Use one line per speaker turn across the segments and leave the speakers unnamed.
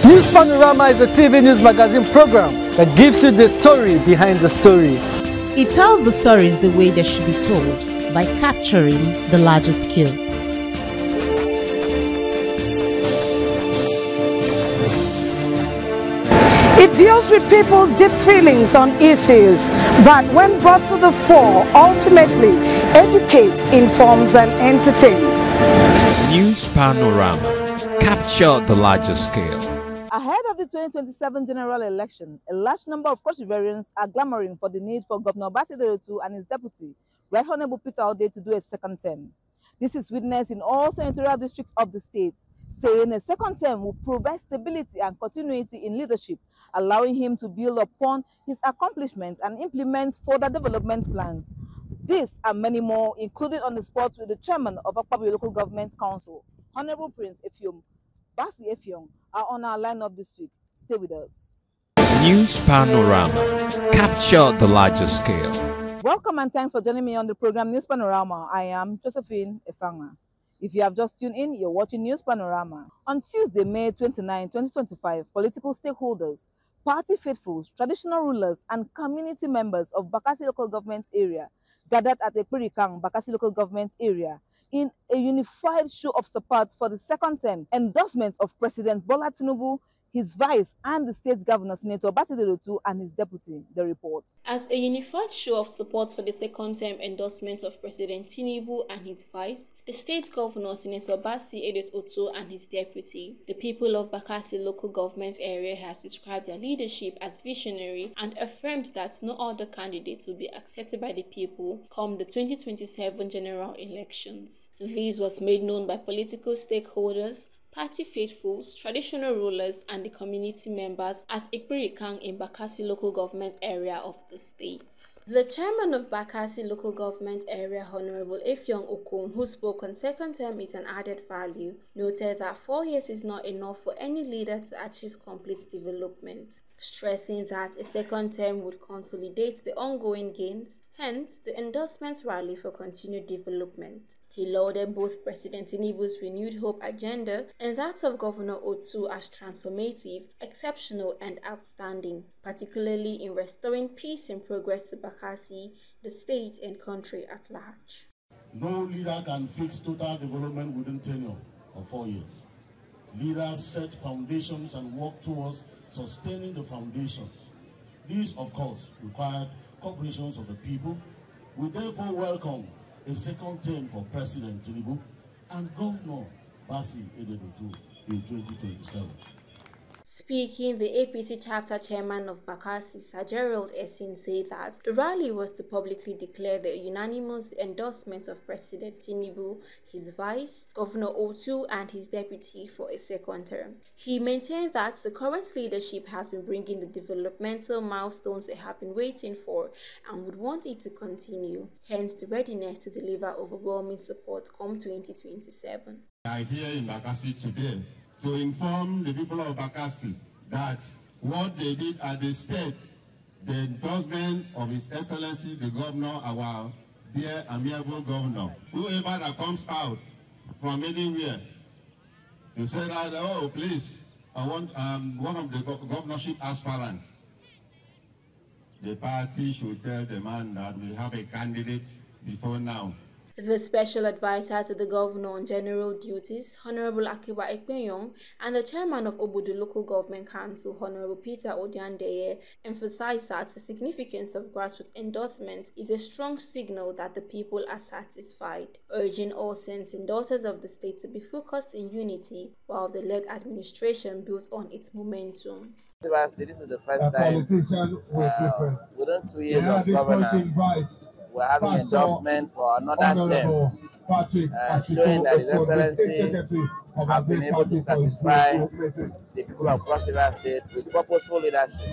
News Panorama is a TV news magazine program that gives you the story behind the story.
It tells the stories the way they should be told by capturing the larger scale.
It deals with people's deep feelings on issues that, when brought to the fore, ultimately educates, informs and entertains.
News Panorama. Capture the larger scale.
Ahead of the 2027 general election, a large number of cross-riverians are clamoring for the need for Governor Bakassi Endorsement and his deputy, Right Honorable Peter Ode, to do a second term. This is witnessed in all senatorial districts of the state, saying a second term will provide stability and continuity in leadership, allowing him to build upon his accomplishments and implement further development plans. This and many more included on the spot with the chairman of Akpabuyo Local Government Council, Honorable Prince Bakassi Endorsement, are on our lineup this week. Stay with us.
News Panorama. Capture the larger scale.
Welcome and thanks for joining me on the program News Panorama. I am Josephine Efanga. If you have just tuned in, you're watching News Panorama. On Tuesday, May 29, 2025, political stakeholders, party faithfuls, traditional rulers, and community members of Bakassi Local Government Area gathered at the Perikang Bakassi Local Government Area in a unified show of support for the second term endorsement of President Bola Tinubu, his vice, and the state governor, Senator Bakassi Endorsement, and his deputy. The report.
As a unified show of support for the second term endorsement of President Tinubu and his vice, the state governor, Senator Bakassi Endorsement, and his deputy, the people of Bakassi local government area has described their leadership as visionary and affirmed that no other candidate will be accepted by the people come the 2027 general elections. This was made known by political stakeholders, party faithfuls, traditional rulers, and the community members at Iperikang in Bakassi local government area of the state. The chairman of Bakassi local government area, Honorable Effiong Okon, who spoke on second term is an added value, noted that 4 years is not enough for any leader to achieve complete development, stressing that a second term would consolidate the ongoing gains, hence the endorsement rally for continued development. He lauded both President Tinubu's renewed hope agenda and that of Governor Otu as transformative, exceptional and outstanding, particularly in restoring peace and progress to Bakassi, the state and country at large.
No leader can fix total development within tenure of 4 years. Leaders set foundations and work towards sustaining the foundations. These, of course, required cooperation of the people. We therefore welcome a second term for President Tinubu and Governor Bakassi Endorsement in 2027.
Speaking, the APC chapter chairman of Bakassi, Sir Gerald Essing, said that the rally was to publicly declare the unanimous endorsement of President Tinubu, his vice, Governor Otu, and his deputy for a second term. He maintained that the current leadership has been bringing the developmental milestones they have been waiting for and would want it to continue, hence the readiness to deliver overwhelming support come 2027.
I am here in Bakassi today to inform the people of Bakassi that what they did at the state, the endorsement of His Excellency the Governor, our dear amiable Governor, whoever that comes out from anywhere, to say that, oh please, I want one of the governorship aspirants. The party should tell the man that we have a candidate before now.
The special advisor to the governor on general duties, Honorable Akiba, and the chairman of Obudu Local Government Council, Honorable Peter Odiandeye, emphasized that the significance of grassroots endorsement is a strong signal that the people are satisfied, urging all sons and daughters of the state to be focused in unity while the led administration builds on its momentum.
This is the first time within 2 years of governance, we're having endorsement for another term, showing that His Excellency have been able to satisfy the people of Cross River State with purposeful leadership.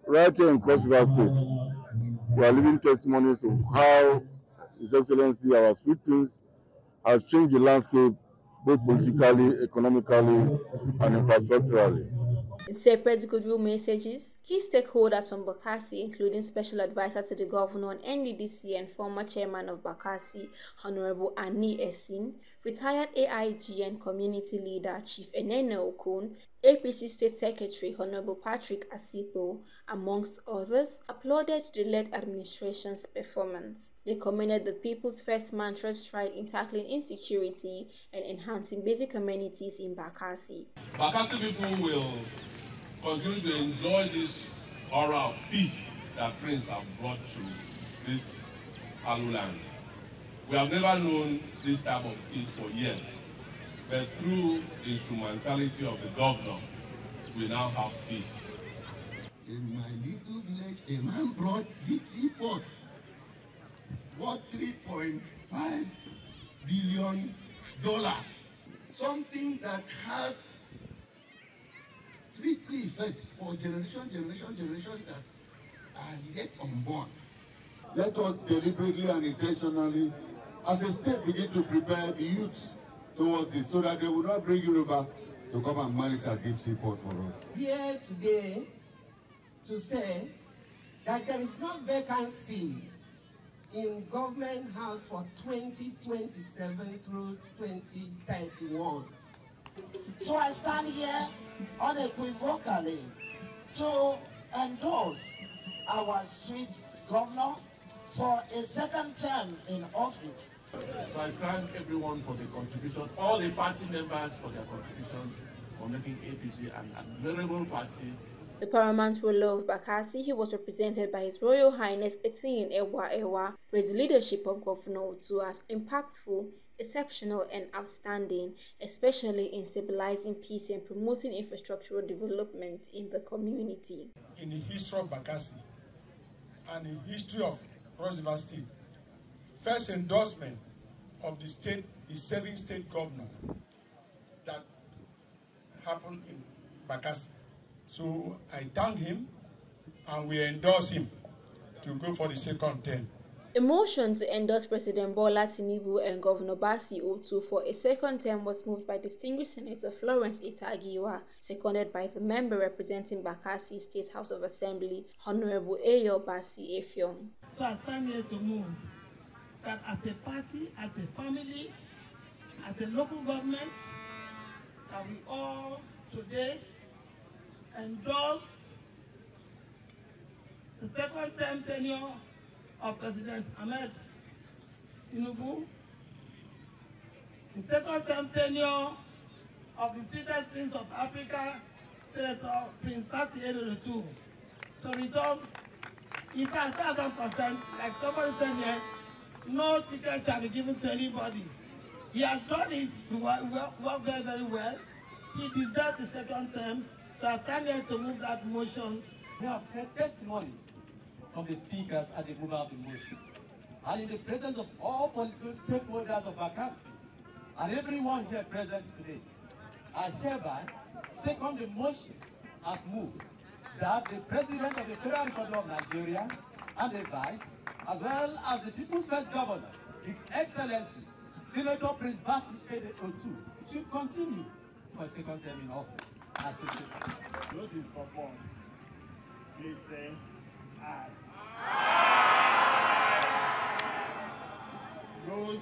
Right here in Cross River State, we are living testimonies to how His Excellency, our sweet prince, has changed the landscape both politically, economically, and infrastructurally.
In separate goodwill messages, Key stakeholders from Bakassi, including Special Advisor to the Governor on NDDC and former Chairman of Bakassi, Honorable Ani Esin, retired AIG and Community Leader Chief Enene Okon, APC State Secretary Honorable Patrick Asipo, amongst others, applauded the led administration's performance. They commended the People's First mantra's stride in tackling insecurity and enhancing basic amenities in Bakassi.
Bakassi people will continue to enjoy this aura of peace that Prince have brought to this Alu land. We have never known this type of peace for years, but through the instrumentality of the governor, we now have peace.
In my little village, a man brought deep sea port worth $3.5 billion. Something that has triple effect for generation that are yet unborn.
Let us deliberately and intentionally, as a state, begin to prepare the youths towards this so that they will not bring Yoruba to come and manage a deep sea port for us.
Here today to say that there is no vacancy in government house for 2027 through 2031.
So I stand here unequivocally to endorse our sweet governor for a second term in office.
So I thank everyone for the contribution, all the party members for their contributions, for making APC an admirable party.
The paramount ruler of Bakassi, he was represented by His Royal Highness Etin Ewa, praised the leadership of Governor Otu as impactful, exceptional and outstanding, especially in stabilizing peace and promoting infrastructural development in the community.
In the history of Bakassi and the history of Cross River State, first endorsement of the state, the serving state governor that happened in Bakassi. So I thank him and we endorse him to go for the second term.
A motion to endorse President Bola Tinubu and Governor Bakassi Otu for a second term was moved by distinguished Senator Florence Itagiwa, seconded by the member representing Bakassi State House of Assembly, Honorable Ayo Basi Effiong.
So I stand here to move that as a party, as a family, as a local government, that we all today endorse the second term tenure of President Ahmed Tinubu, the second term tenure of the sweetest Prince of Africa, Senator Prince Bakassi Endorsement to return. In fact, as I'm concerned, like somebody said here, no ticket shall be given to anybody. He has done his work very, very well. He deserves the second term. So I stand here to move that motion.
We have heard testimonies from the speakers at the mover of the motion. And in the presence of all political stakeholders of Bakassi and everyone here present today, I hereby second the motion as moved that the President of the Federal Republic of Nigeria and the Vice, as well as the People's First Governor, His Excellency, Senator Prince Bakassi Endorsement Akiba, should continue for a second term in office.
Those in support, please say aye. Those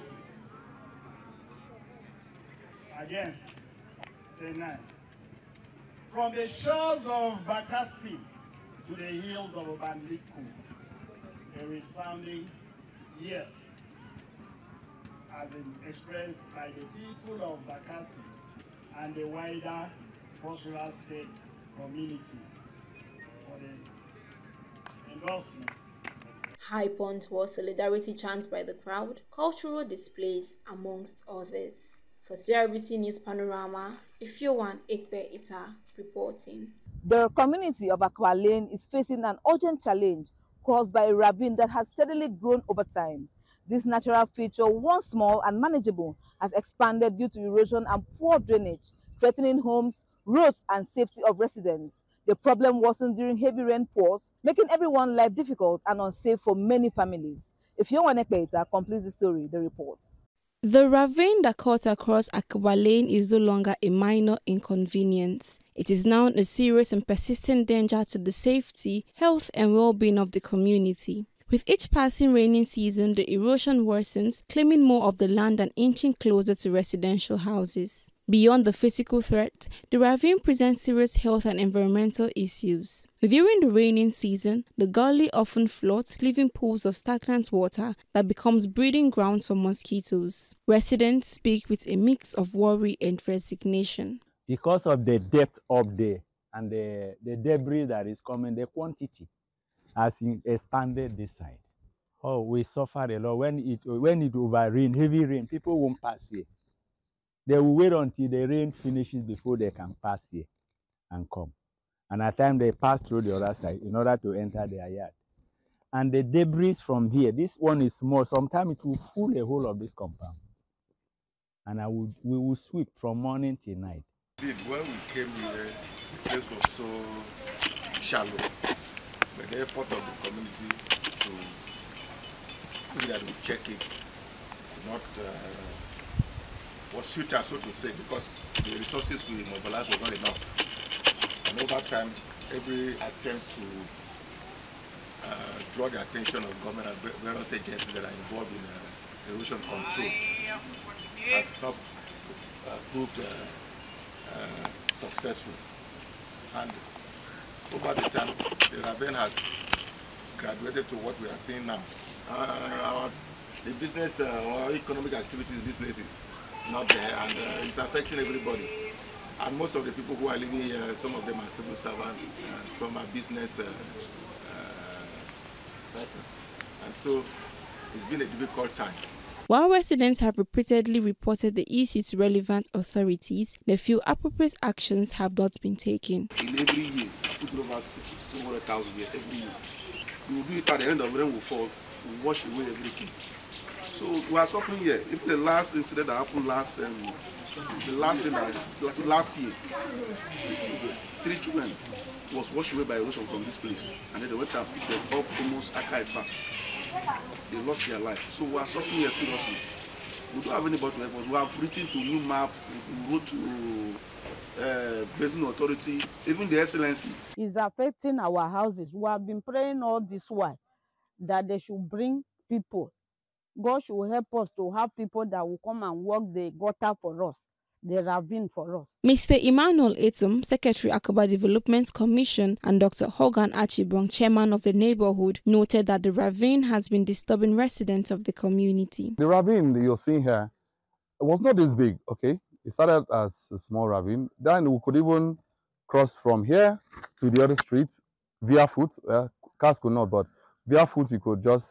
against, say nay. From the shores of Bakassi to the hills of Obandiku, a resounding yes has been expressed by the people of Bakassi and the wider Cross River State community for the endorsement.
High point was solidarity chants by the crowd, cultural displays, amongst others. For CRBC News Panorama, Ifyowan Ekpe Ita reporting.
The community of Akwa Lane is facing an urgent challenge caused by a ravine that has steadily grown over time. This natural feature, once small and manageable, has expanded due to erosion and poor drainage, threatening homes, roads, and safety of residents. The problem worsened during heavy rain pours, making everyone's life difficult and unsafe for many families. If you want to completes the story, the report.
The ravine that cuts across Akiba Lane is no longer a minor inconvenience. It is now a serious and persistent danger to the safety, health and well-being of the community. With each passing rainy season, the erosion worsens, claiming more of the land and inching closer to residential houses. Beyond the physical threat, the ravine presents serious health and environmental issues. During the raining season, the gully often floods, leaving pools of stagnant water that becomes breeding grounds for mosquitoes. Residents speak with a mix of worry and resignation.
Because of the depth up there and the debris that is coming, the quantity has expanded this side. Oh, we suffered a lot. When it over rain, heavy rain, people won't pass here. They will wait until the rain finishes before they can pass here and come. And at times they pass through the other side in order to enter their yard. And the debris from here, this one is small. Sometimes it will fill the whole of this compound. And we will sweep from morning till night.
When we came here, the place was so shallow. But the effort of the community to see that we check it, not was future, so to say, because the resources we mobilized were not enough. And over time, every attempt to draw the attention of government and various agencies that are involved in erosion control has not proved successful. And over the time, the ravine has graduated to what we are seeing now. The business or economic activities in this place is not there, and it's affecting everybody. And most of the people who are living here, some of them are civil servants, and some are business persons. And so it's been a difficult time.
While residents have repeatedly reported the issue to relevant authorities, they feel appropriate actions have not been taken.
In every year, I put over 600,000 here every year. We will do it at the end of the rain will fall, we wash away everything. So we are suffering here. If the last incident that happened last year, 3 children was washed away by erosion from this place, and then they went and picked them up almost Akaifa. They lost their life. So we are suffering here seriously. We don't have anybody to help us. We have written to new map, we wrote to Basin Authority, even the Excellency.
It's affecting our houses. We have been praying all this while that they should bring people. God should help us to have people that will come and work the gutter for us, the ravine for us.
Mr. Emmanuel Etum, Secretary Akiba Development Commission, and Dr. Hogan Achibong, Chairman of the neighborhood, noted that the ravine has been disturbing residents of the community.
The ravine that you're seeing here was not this big, okay? It started as a small ravine. Then we could even cross from here to the other street via foot. Cars could not, but via foot you could just,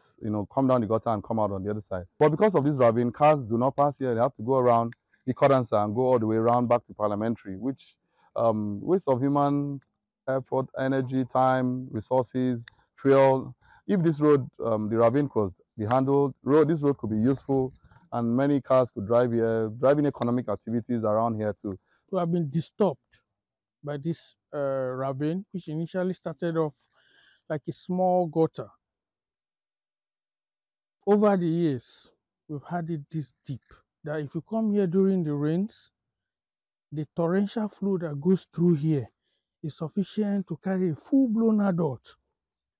come down the gutter and come out on the other side. But because of this ravine, cars do not pass here. They have to go around the cordons and go all the way around back to Parliamentary, which waste of human effort, energy, time, resources, fuel. If this road, the ravine could be handled, this road could be useful, and many cars could drive here, driving economic activities around here too.
We have been disturbed by this ravine, which initially started off like a small gutter. Over the years, we've had it this deep that if you come here during the rains, the torrential flow that goes through here is sufficient to carry a full-blown adult.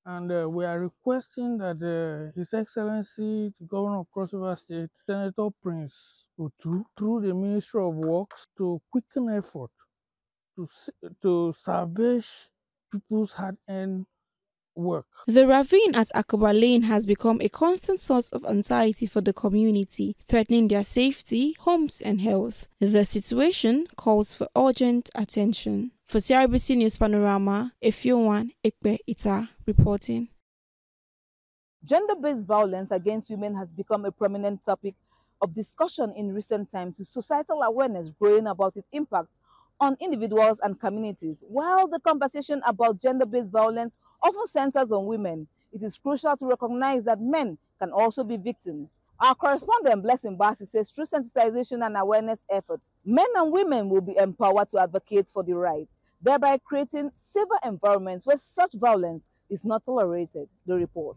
And we are requesting that His Excellency, the Governor of Cross River State, Senator Prince Otu, through the Ministry of Works, to quicken effort to salvage people's hard-earned work.
The ravine at Akiba Lane has become a constant source of anxiety for the community, threatening their safety, homes and health. The situation calls for urgent attention. For CRBC News Panorama, Efiowan Ekpe Ita reporting.
Gender-based violence against women has become a prominent topic of discussion in recent times, with societal awareness growing about its impact on individuals and communities. While the conversation about gender-based violence often centers on women, it is crucial to recognize that men can also be victims. Our correspondent Blessing Bassi says through sensitization and awareness efforts, men and women will be empowered to advocate for the rights, thereby creating safer environments where such violence is not tolerated. The report.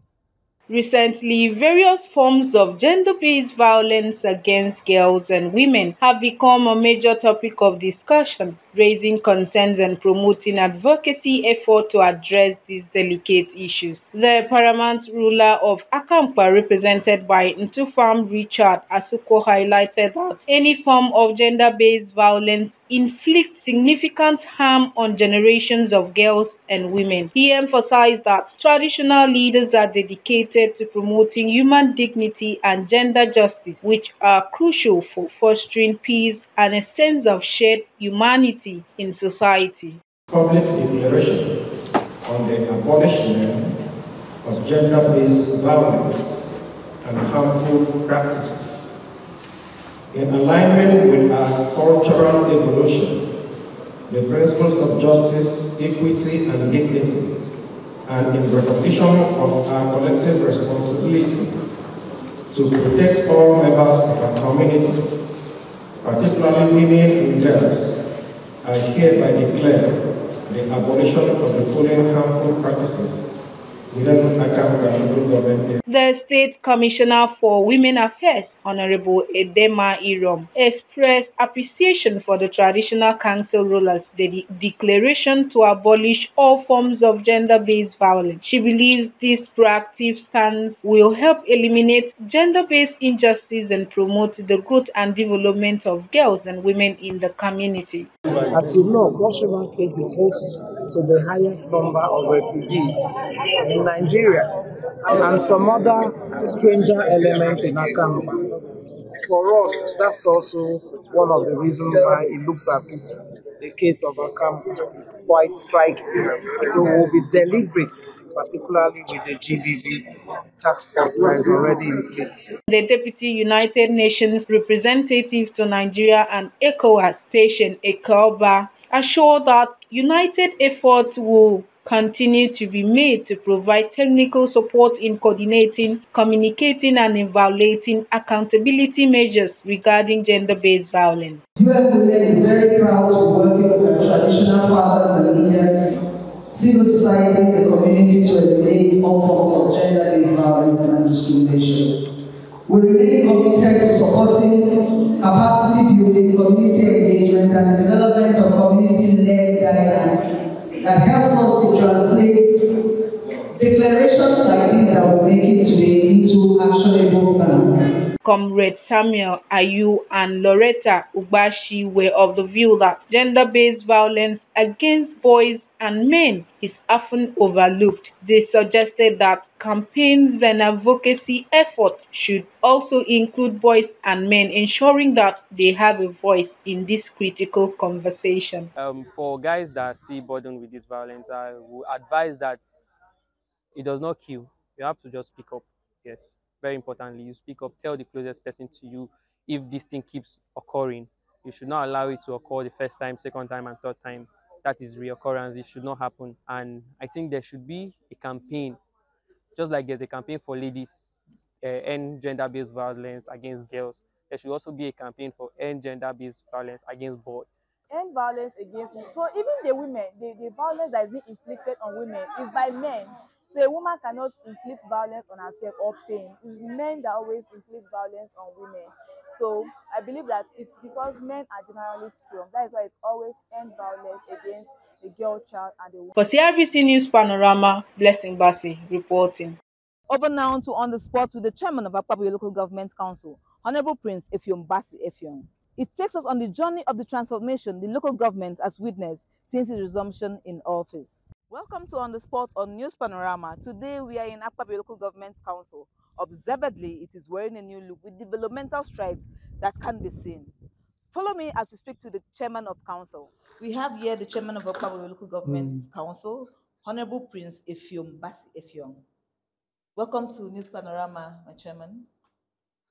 Recently, various forms of gender-based violence against girls and women have become a major topic of discussion, raising concerns and promoting advocacy efforts to address these delicate issues. The paramount ruler of Akamkpa, represented by Ntufam Richard Asuko, highlighted that any form of gender-based violence inflicts significant harm on generations of girls and women. He emphasized that traditional leaders are dedicated to promoting human dignity and gender justice, which are crucial for fostering peace and a sense of shared humanity in society.
Public declaration on the abolishment of gender-based violence and harmful practices. In alignment with our cultural evolution, the principles of justice, equity, and dignity, and in recognition of our collective responsibility to protect all members of our community, particularly women and girls, I hereby declare the abolition of the following harmful practices within Akamkpa local government.
The State Commissioner for Women Affairs, Honorable Edema Irom, expressed appreciation for the Traditional Council rulers' declaration to abolish all forms of gender-based violence. She believes this proactive stance will help eliminate gender-based injustice and promote the growth and development of girls and women in the community.
As you know, Cross River State is host to the highest number of refugees in Nigeria and some other stranger elements in Akamkpa. For us, that's also one of the reasons why it looks as if the case of Akamkpa is quite striking. So we'll be deliberate, particularly with the GBV task force that is already in place.
The Deputy United Nations representative to Nigeria and ECOWAS, Patient Ekelba, assured that united efforts will continue to be made to provide technical support in coordinating, communicating, and evaluating accountability measures regarding gender-based violence.
UN Women is very proud to be working with our traditional fathers and leaders, civil society, and the community to eliminate all forms of gender-based violence and discrimination. We remain committed to supporting capacity building, community engagement, and the development of community-led guidance that helps us to translate declarations like these that we're making today into actionable plans.
Comrade Samuel Ayu and Loretta Ugbashi were of the view that gender-based violence against boys and men is often overlooked. They suggested that campaigns and advocacy efforts should also include boys and men, ensuring that they have a voice in this critical conversation.
For guys that are still burdened with this violence, I would advise that it does not kill. You have to just speak up. Yes, very importantly, you speak up. Tell the closest person to you if this thing keeps occurring. You should not allow it to occur the first time, second time, and third time. That is reoccurrence. It should not happen. And I think there should be a campaign, just like there's a campaign for ladies end gender-based violence against girls. There should also be a campaign for end gender-based violence against boys.
End violence against women. So even the women, the violence that is being inflicted on women is by men. So a woman cannot inflict violence on herself or pain. It's men that always inflict violence on women. So I believe that it's because men are generally strong. That is why it's always end violence against a girl child and a woman. For CRBC News Panorama, Blessing Bassi reporting. Over now to On the Spot with the Chairman of Akpabuyo Local Government Council, Honorable Prince Effiong Bassi Effiong. It takes us on the journey of the transformation the local government has witnessed since its resumption in office. Welcome to On the Spot on News Panorama. Today we are in Akpabuyo Local Government Council. Observedly, it is wearing a new look with developmental strides that can be seen. Follow me as we speak to the Chairman of Council. We have here the Chairman of Akpabuyo Local Government Council, Honorable Prince Effiong Bassi Effiong. Welcome to News Panorama, my Chairman.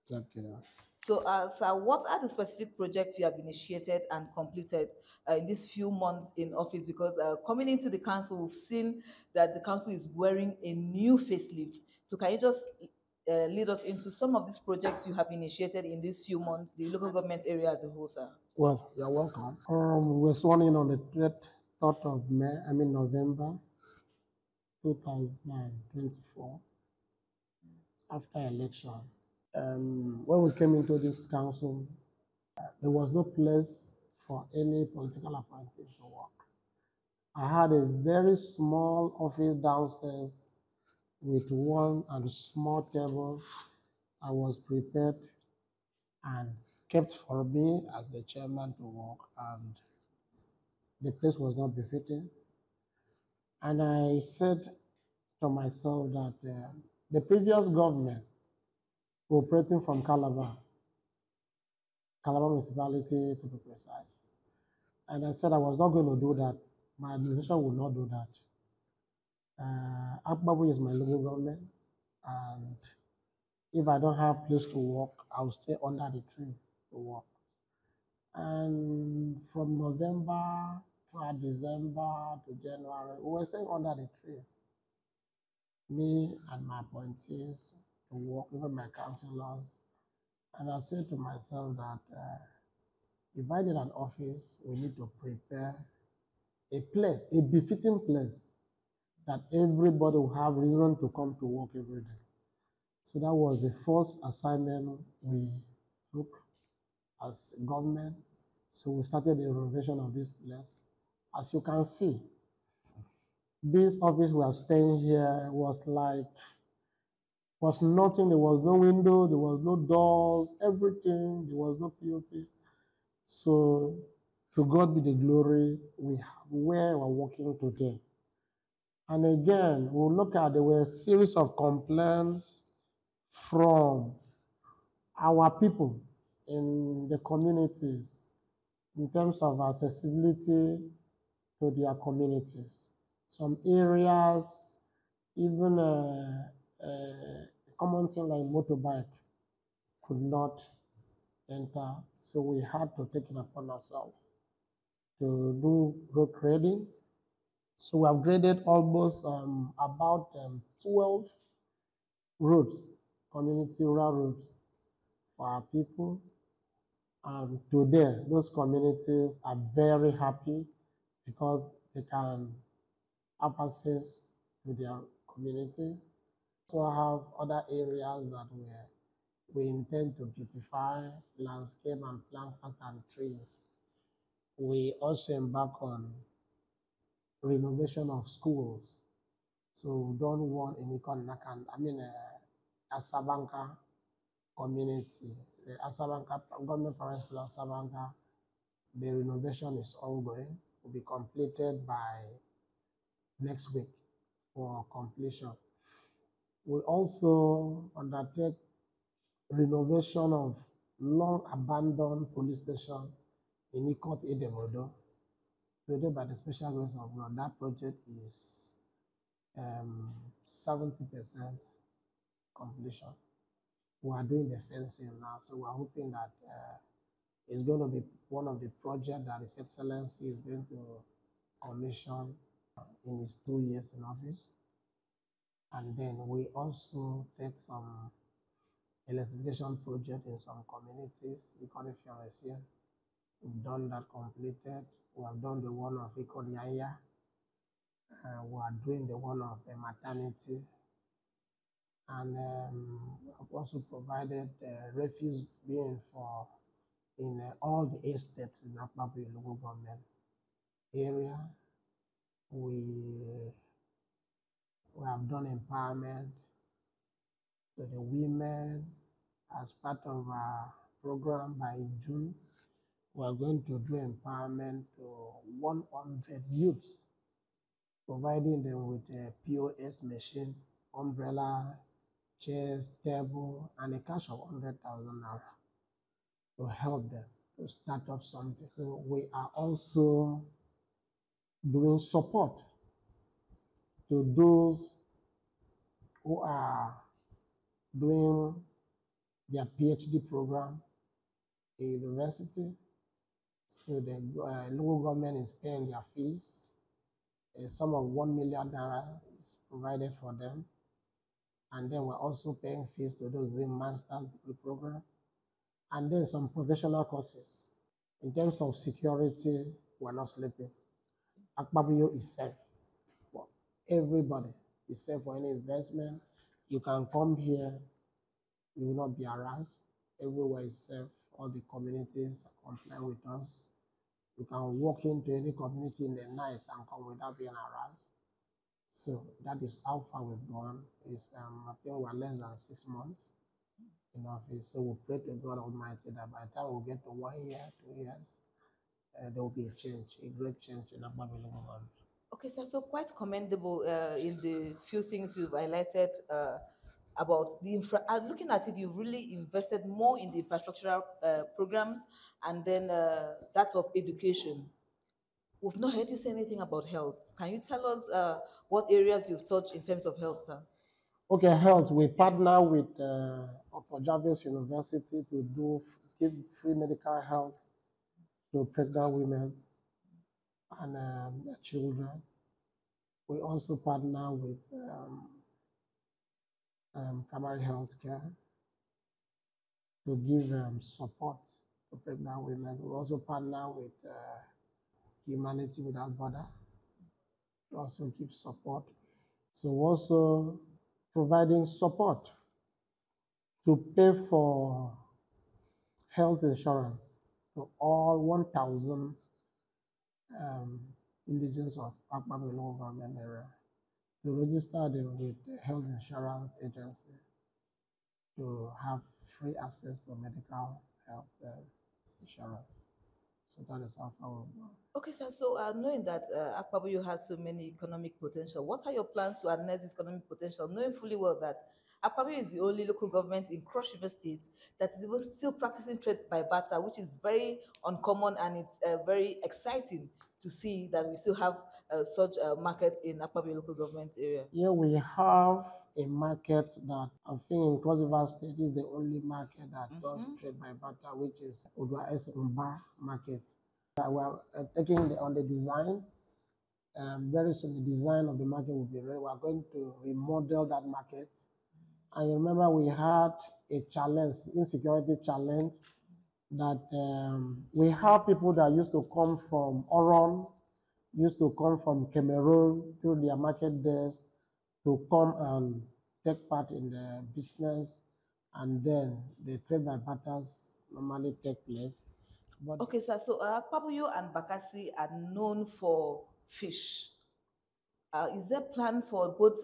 Thank you.
So, sir, what are the specific projects you have initiated and completed in these few months in office? Because coming into the council, we've seen that the council is wearing a new facelift. So can you just lead us into some of these projects you have initiated in these few months, the local government area as a whole, sir?
Well, you're welcome. We were sworn in on the 3rd of November 2024. after election. When we came into this council, there was no place for any political appointee to work. I had a very small office downstairs with one and small table. I was prepared and kept for me as the chairman to work, and the place was not befitting. And I said to myself that the previous government operating from Calabar municipality to be precise, and I said I was not going to do that. My administration will not do that. Akpabuyo is my local government, and if I don't have place to work, I'll stay under the tree to work. And from November to December to January, we were staying under the trees. Me and my appointees to work, even my councillors. And I said to myself that if I need an office, we need to prepare a place, a befitting place, that everybody will have reason to come to work every day. So that was the first assignment we took as government. So we started the renovation of this place. As you can see, this office we are staying here was nothing. There was no window, there was no doors, everything. There was no POP. So to God be the glory, we have where we're working today. And again, we'll look at, there were a series of complaints from our people in the communities in terms of accessibility to their communities. Some areas, even a common thing like motorbike could not enter, so we had to take it upon ourselves to do road grading. So we have graded almost about 12 roads, community rural roads for our people. And today, those communities are very happy because they can have access to their communities. So I have other areas that we intend to beautify, landscape and planters and trees. We also embark on renovation of schools. So we don't want any Asabanka community. The Asabanka Government Primary School of Asabanka, the renovation is ongoing, will be completed by next week for completion. We also undertake renovation of long abandoned police station in Ikot Edemodo. Today, by the special grace of God, that project is 70% completion. We are doing the fencing now, so we are hoping that it's going to be one of the projects that His Excellency is going to commission in his 2 years in office. And then we also take some electrification project in some communities. We've done that completed. We have done the one of Ikodiaya. We are doing the one of a maternity. And we have also provided refuse bin for in all the estates in Akpabuyo local government area. We have done empowerment to the women as part of our program. By June, we are going to do empowerment to 100 youths, providing them with a POS machine, umbrella, chairs, table, and a cash of 100,000 naira to help them to start up something. So we are also doing support to those who are doing their PhD program in university. So the local government is paying their fees. A sum of 1 million naira is provided for them. And then we're also paying fees to those doing master's degree program. And then some professional courses. In terms of security, we're not sleeping. Akpabuyo is safe for everybody. It's safe for any investment. You can come here You will not be harassed. Everywhere is safe. All the communities comply with us. You can walk into any community in the night and come without being harassed. So that is how far we've gone. I think we're less than 6 months in office. So we pray to God Almighty that by the time we get to 1 year, 2 years, there will be a change, a great change in Akpabuyo local government.
Okay, sir, so quite commendable in the few things you've highlighted about the looking at it, you've really invested more in the infrastructural programs and then that of education. We've not heard you say anything about health. Can you tell us what areas you've touched in terms of health, sir?
Okay, health. We partner with Dr. Jarvis University to give free medical health to pregnant women and their children. We also partner with primary health care to give support to pregnant women. We also partner with Humanity Without Border to also give support. So also providing support to pay for health insurance to all 1,000 indigents of Akpabuyo local government area, to register them with the health insurance agency to have free access to medical health insurance. So that is how far we've gone.
Okay, sir. So knowing that Akpabuyo has so many economic potential, what are your plans to harness this economic potential, knowing fully well that Akpabuyo is the only local government in Cross River State that is even still practicing trade by barter, which is very uncommon, and it's very exciting to see that we still have such a market in Akpabuyo local government area.
Here we have a market that I think in Cross River State is the only market that does trade by barter, which is Odwa Esumba market. We are taking on the design. Very soon the design of the market will be ready. We are going to remodel that market. And you remember we had a challenge, insecurity challenge, that we have people that used to come from Oron, used to come from Cameroon through their market desk to come and take part in the business, and then the trade by barters normally take place. But
okay, sir. So Akpabuyo and Bakassi are known for fish. Is there a plan for both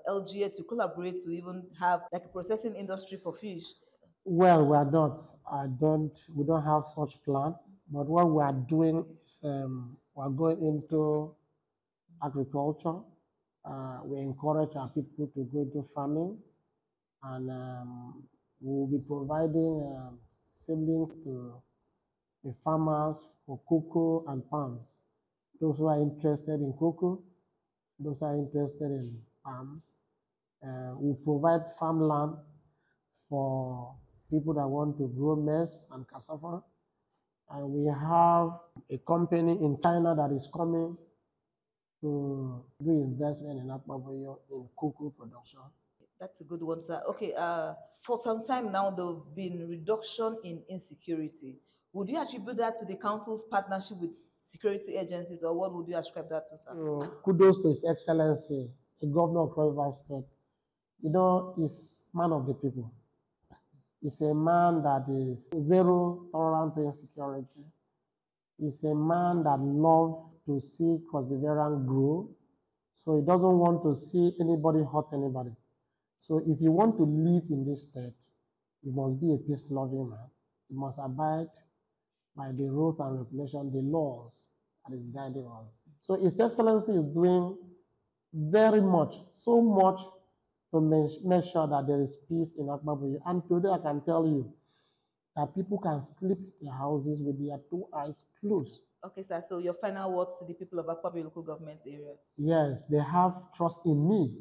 LGA to collaborate to even have like a processing industry for fish?
Well, we are not. We don't have such plans. But what we are doing is we are going into agriculture. We encourage our people to go into farming, and we will be providing seedlings to the farmers for cocoa and palms. Those who are interested in cocoa, those who are interested in palms. We provide farmland for people that want to grow maize and cassava. And we have a company in China that is coming to do investment in Akpabuyo in cocoa production.
That's a good one, sir. Okay, for some time now, there have been reduction in insecurity. Would you attribute that to the council's partnership with security agencies, or what would you ascribe that to, sir?
Kudos to His Excellency, the Governor of Cross River State. You know, he's man of the people. He's a man that is zero tolerance to insecurity. He's a man that loves to see perseverance grow. So he doesn't want to see anybody hurt anybody. So if you want to live in this state, you must be a peace-loving man. You must abide by the rules and regulations, the laws that is guiding us. So His Excellency is doing very much, so much to make sure that there is peace in Akpabuyo. And today I can tell you that people can sleep in their houses with their 2 eyes closed.
Okay, sir. So your final words to the people of Akpabuyo local government area?
Yes, they have trust in me,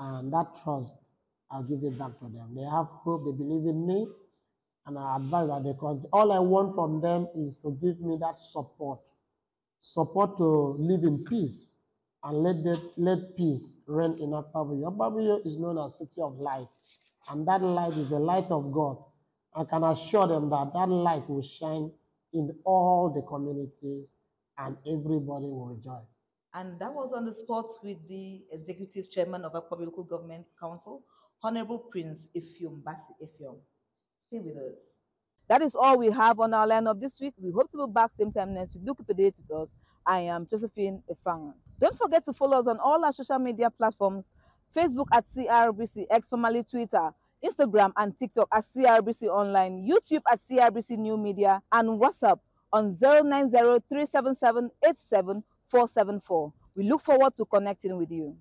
and that trust, I'll give it back to them. They have hope, they believe in me, and I advise that they continue. All I want from them is to give me that support to live in peace, and let peace reign in Akpabuyo. Akpabuyo is known as City of Light, and that light is the light of God. I can assure them that that light will shine in all the communities, and everybody will rejoice.
And that was on the spot with the Executive Chairman of Akpabuyo Local Government Council, Honorable Prince Ifyom Basi Ifyom. Stay with us. That is all we have on our lineup this week. We hope to be back same time next week. Do keep a date with us. I am Josephine Efang. Don't forget to follow us on all our social media platforms. Facebook at CRBC, X formerly Twitter, Instagram and TikTok at CRBC Online, YouTube at CRBC New Media, and WhatsApp on 090-377-87474. We look forward to connecting with you.